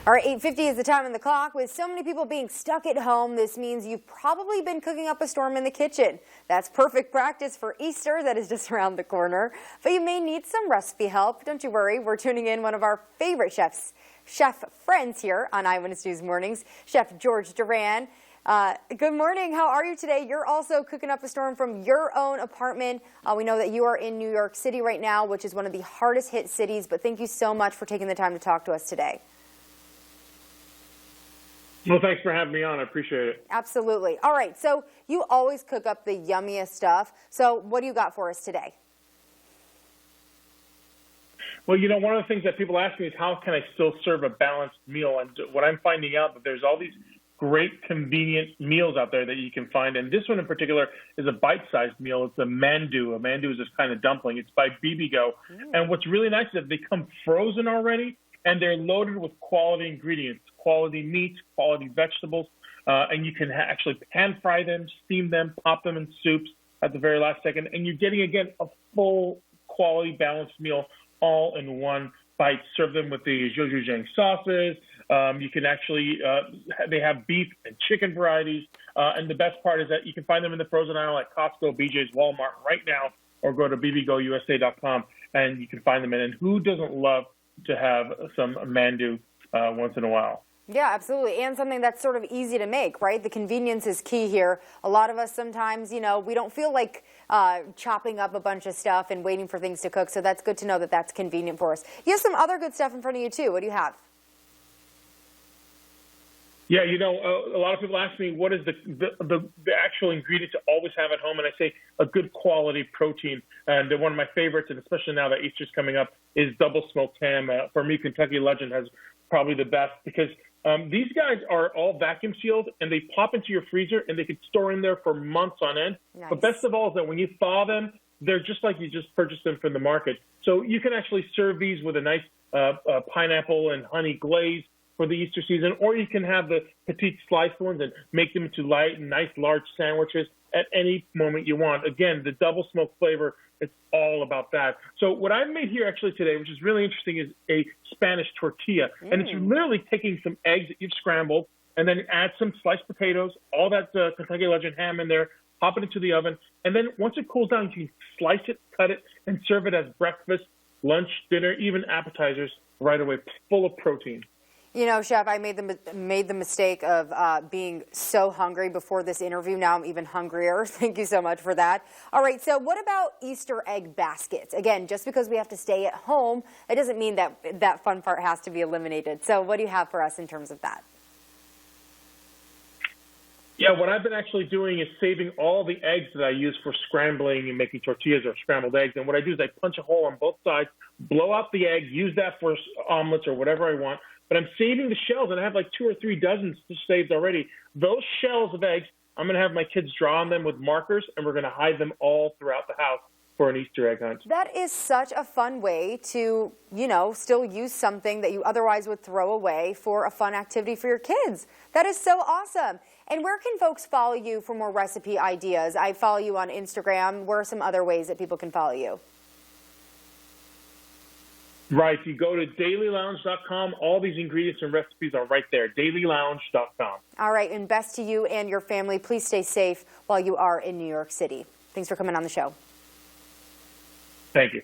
All right, 8:50 is the time on the clock. With so many people being stuck at home, this means you've probably been cooking up a storm in the kitchen. That's perfect practice for Easter that is just around the corner. But you may need some recipe help. Don't you worry, we're tuning in one of our favorite chef friends here on Eyewitness News Mornings, Chef George Duran. Good morning. How are you today? You're also cooking up a storm from your own apartment. We know that you are in New York City right now, which is one of the hardest hit cities. But thank you so much for taking the time to talk to us today. Well, thanks for having me on. I appreciate it. Absolutely. All right. So you always cook up the yummiest stuff. So what do you got for us today? Well, you know, one of the things that people ask me is how can I still serve a balanced meal? And what I'm finding out that there's all these great convenient meals out there that you can find. And this one in particular is a bite-sized meal. It's a Mandu. A Mandu is this kind of dumpling. It's by Bibigo. And what's really nice is that they come frozen already, and they're loaded with quality ingredients, quality meats, quality vegetables. And you can actually pan fry them, steam them, pop them in soups at the very last second. And you're getting, again, a full quality balanced meal all in one bite. Serve them with the zhouzhouzhang sauces. You can actually, they have beef and chicken varieties. And the best part is that you can find them in the frozen aisle at Costco, BJ's, Walmart right now, or go to BibigouSA.com and you can find them in. And who doesn't love to have some Mandu once in a while? Yeah, absolutely. And something that's sort of easy to make, right? The convenience is key here. A lot of us sometimes, you know, we don't feel like chopping up a bunch of stuff and waiting for things to cook. So that's good to know that that's convenient for us. You have some other good stuff in front of you, too. What do you have? Yeah, you know, a lot of people ask me what is the actual ingredient to always have at home, and I say a good quality protein. And one of my favorites, and especially now that Easter's coming up, is double smoked ham. For me, Kentucky Legend has probably the best because these guys are all vacuum sealed, and they pop into your freezer, and they can store in there for months on end. Nice. But best of all is that when you thaw them, they're just like you just purchased them from the market. So you can actually serve these with a nice pineapple and honey glaze for the Easter season, or you can have the petite sliced ones and make them into light and nice large sandwiches at any moment you want. Again, the double smoked flavor, it's all about that. So what I've made here actually today, which is really interesting, is a Spanish tortilla. And it's literally taking some eggs that you've scrambled and then add some sliced potatoes, all that Kentucky Legend ham in there, pop it into the oven. And then once it cools down, you can slice it, cut it, and serve it as breakfast, lunch, dinner, even appetizers right away, full of protein. You know, Chef, I made the mistake of being so hungry before this interview. Now I'm even hungrier. Thank you so much for that. All right, so what about Easter egg baskets? Again, just because we have to stay at home, it doesn't mean that that fun part has to be eliminated. So what do you have for us in terms of that? Yeah, what I've been actually doing is saving all the eggs that I use for scrambling and making tortillas or scrambled eggs. And what I do is I punch a hole on both sides, blow out the egg, use that for omelets or whatever I want. But I'm saving the shells, and I have like 2 or 3 dozen saved already. Those shells of eggs, I'm going to have my kids draw on them with markers, and we're going to hide them all throughout the house for an Easter egg hunt. That is such a fun way to, you know, still use something that you otherwise would throw away for a fun activity for your kids. That is so awesome. And where can folks follow you for more recipe ideas? I follow you on Instagram. Where are some other ways that people can follow you? Right. You go to dailylounge.com. All these ingredients and recipes are right there, dailylounge.com. All right. And best to you and your family. Please stay safe while you are in New York City. Thanks for coming on the show. Thank you.